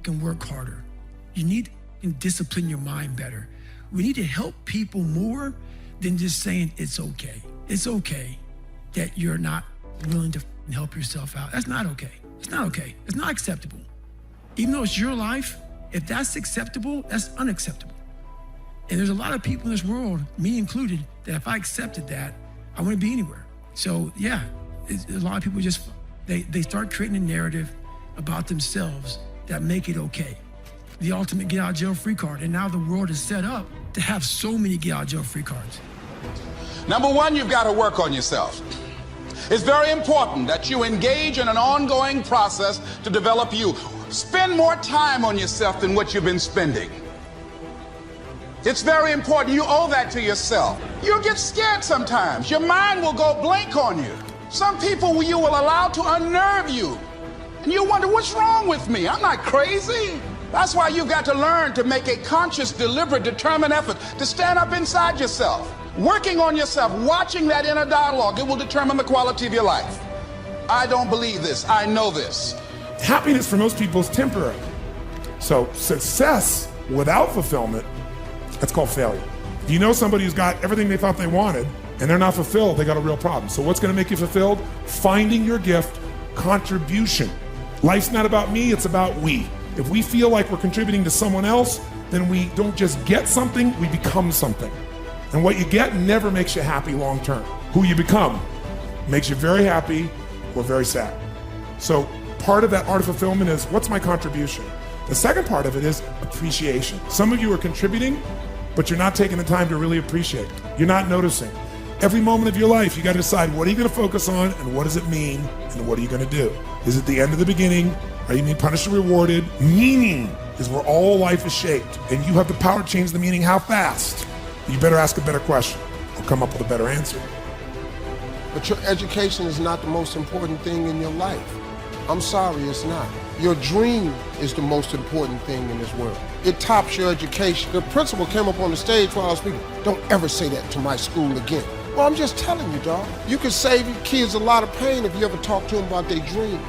can work harder. You need to discipline your mind better. We need to help people more than just saying it's okay. It's okay that you're not willing to help yourself out. That's not okay. It's not okay. It's not acceptable. Even though it's your life, if that's acceptable, that's unacceptable. And there's a lot of people in this world, me included, that if I accepted that, I wouldn't be anywhere. So yeah, a lot of people just, they start creating a narrative about themselves that make it okay. The ultimate get out of jail free card. And now the world is set up to have so many get out of jail free cards. Number one, you've got to work on yourself. It's very important that you engage in an ongoing process to develop you. Spend more time on yourself than what you've been spending. It's very important. You owe that to yourself. You'll get scared sometimes. Your mind will go blank on you. Some people you will allow to unnerve you. And you wonder, what's wrong with me? I'm not crazy. That's why you've got to learn to make a conscious, deliberate, determined effort to stand up inside yourself. Working on yourself, watching that inner dialogue, it will determine the quality of your life. I don't believe this. I know this. Happiness for most people is temporary. So success without fulfillment, that's called failure. If you know somebody who's got everything they thought they wanted and they're not fulfilled, they got a real problem. So what's going to make you fulfilled? Finding your gift, contribution. Life's not about me, it's about we. If we feel like we're contributing to someone else, then we don't just get something, we become something. And what you get never makes you happy long term. Who you become makes you very happy or very sad. So part of that art of fulfillment is, what's my contribution? The second part of it is appreciation. Some of you are contributing, but you're not taking the time to really appreciate. You're not noticing. Every moment of your life, you got to decide, what are you going to focus on and what does it mean and what are you going to do? Is it the end of the beginning? Are you being punished or rewarded? Meaning is where all life is shaped, and you have the power to change the meaning. How fast? You better ask a better question or come up with a better answer. But your education is not the most important thing in your life. I'm sorry, it's not. Your dream is the most important thing in this world. It tops your education. The principal came up on the stage while I was speaking. Don't ever say that to my school again. Well, I'm just telling you, dog. You can save your kids a lot of pain if you ever talk to them about their dreams.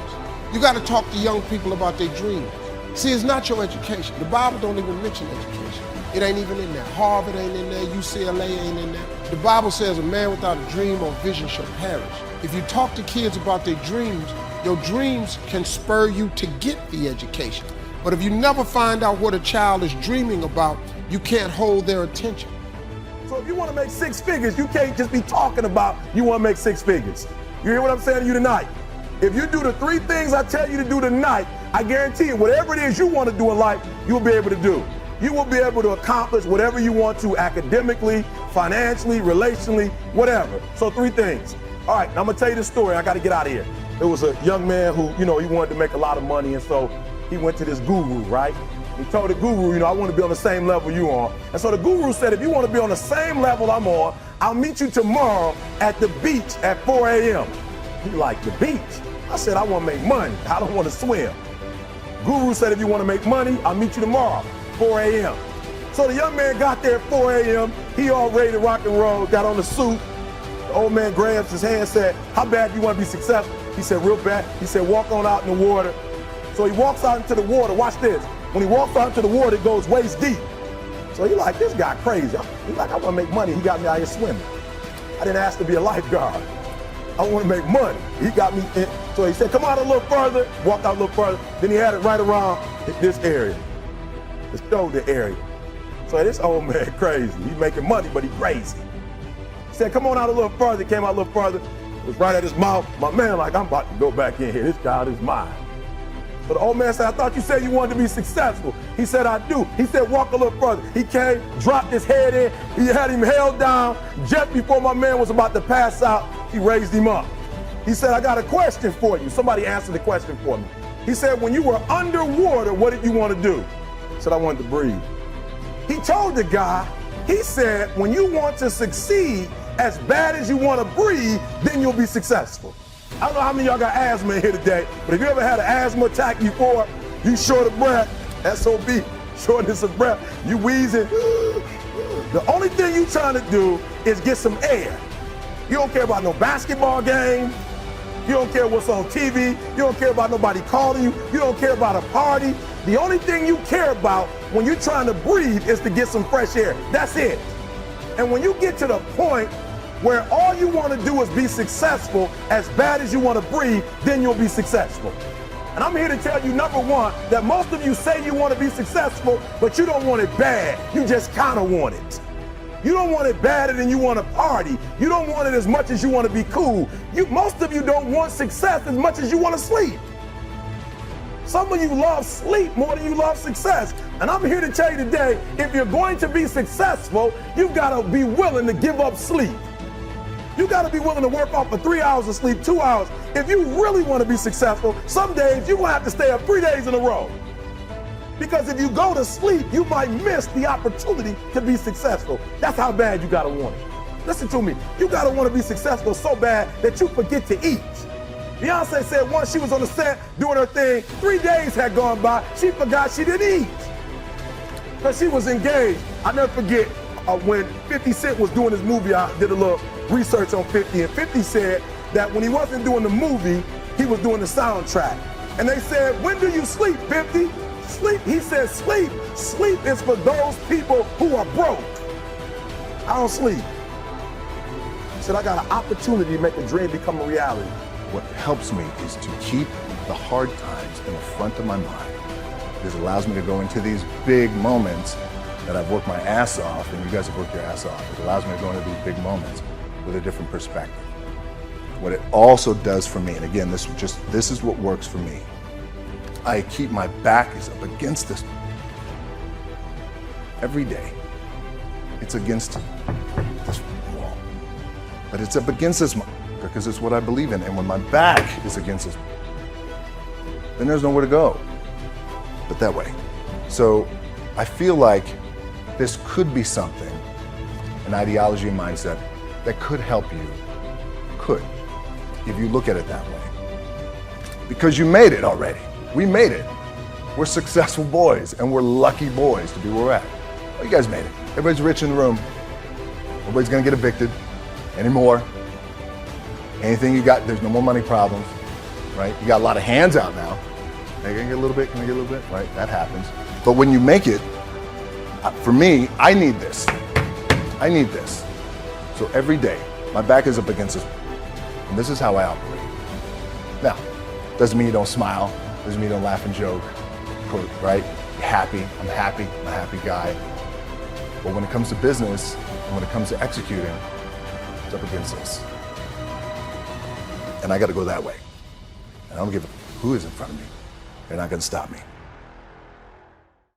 You got to talk to young people about their dreams. See, it's not your education. The Bible don't even mention education. It ain't even in there. Harvard ain't in there. UCLA ain't in there. The Bible says a man without a dream or vision shall perish. If you talk to kids about their dreams, your dreams can spur you to get the education. But if you never find out what a child is dreaming about, you can't hold their attention. So if you want to make six figures, you can't just be talking about you want to make six figures. You hear what I'm saying to you tonight? If you do the three things I tell you to do tonight, I guarantee you, whatever it is you want to do in life, you'll be able to do. You will be able to accomplish whatever you want to academically, financially, relationally, whatever. So three things. All right, now I'm going to tell you this story. I got to get out of here. There was a young man who, he wanted to make a lot of money, and so he went to this guru, right? He told the guru, I want to be on the same level you are. And so the guru said, if you want to be on the same level I'm on, I'll meet you tomorrow at the beach at 4 a.m. He like, the beach? I said, I want to make money. I don't want to swim. Guru said, if you want to make money, I'll meet you tomorrow, 4 a.m. So the young man got there at 4 a.m. He all ready to rock and roll, got on the suit. The old man grabs his hand, said, how bad do you want to be successful? He said, real bad. He said, walk on out in the water. So he walks out into the water. Watch this. When he walks out into the water, it goes waist deep. So he like, this guy crazy. He's like, I want to make money. He got me out here swimming. I didn't ask to be a lifeguard. I want to make money. He got me in. So he said, come out a little further. Walked out a little further. Then he had it right around this area, the shoulder area. So this old man crazy. He's making money, but he crazy. He said, come on out a little further. He came out a little further. It was right at his mouth. My man like, I'm about to go back in here. This child is mine. So the old man said, I thought you said you wanted to be successful. He said, I do. He said, walk a little further. He came, dropped his head in. He had him held down. Just before my man was about to pass out, he raised him up. He said, I got a question for you. Somebody answered the question for me. He said, when you were underwater, what did you want to do? He said, I wanted to breathe. He told the guy, he said, when you want to succeed as bad as you want to breathe, then you'll be successful. I don't know how many of y'all got asthma in here today, but if you ever had an asthma attack before, you short of breath, SOB, shortness of breath, you wheezing. The only thing you trying to do is get some air. You don't care about no basketball game. You don't care what's on TV. You don't care about nobody calling you. You don't care about a party. The only thing you care about when you're trying to breathe is to get some fresh air. That's it. And when you get to the point where all you want to do is be successful as bad as you want to breathe, then you'll be successful. And I'm here to tell you, number one, that most of you say you want to be successful, but you don't want it bad. You just kind of want it. You don't want it badder than you want to party. You don't want it as much as you want to be cool. Most of you don't want success as much as you want to sleep. Some of you love sleep more than you love success. And I'm here to tell you today, if you're going to be successful, you've got to be willing to give up sleep. You got to be willing to work off for 3 hours of sleep, 2 hours. If you really want to be successful, some days you're going to have to stay up 3 days in a row. Because if you go to sleep, you might miss the opportunity to be successful. That's how bad you got to want it. Listen to me. You got to want to be successful so bad that you forget to eat. Beyonce said once she was on the set doing her thing, 3 days had gone by, she forgot she didn't eat. Because she was engaged. I never forget when 50 Cent was doing his movie, I did a little research on 50, and 50 said that when he wasn't doing the movie, he was doing the soundtrack. And they said, when do you sleep, 50? Sleep, he said, sleep is for those people who are broke. I don't sleep. He said, I got an opportunity to make a dream become a reality. What helps me is to keep the hard times in the front of my mind. This allows me to go into these big moments that I've worked my ass off, and you guys have worked your ass off. It allows me to go into these big moments with a different perspective. What it also does for me, and again, this is what works for me. I keep my back is up against this every day. It's against this wall, but it's up against this because it's what I believe in. And when my back is against this, then there's nowhere to go but that way. So I feel like this could be something, an ideology and mindset that could help you, if you look at it that way. Because you made it already. We made it. We're successful boys, and we're lucky boys to be where we're at. Well, you guys made it. Everybody's rich in the room. Nobody's gonna get evicted anymore. Anything you got, there's no more money problems, right? You got a lot of hands out now. Can I get a little bit? Can I get a little bit? Right, that happens. But when you make it, for me, I need this. I need this. So every day, my back is up against this, and this is how I operate. Now, doesn't mean you don't smile, doesn't mean you don't laugh and joke, right? You're happy, I'm a happy guy. But when it comes to business, and when it comes to executing, it's up against this. And I gotta go that way. And I don't give a who is in front of me. They're not gonna stop me.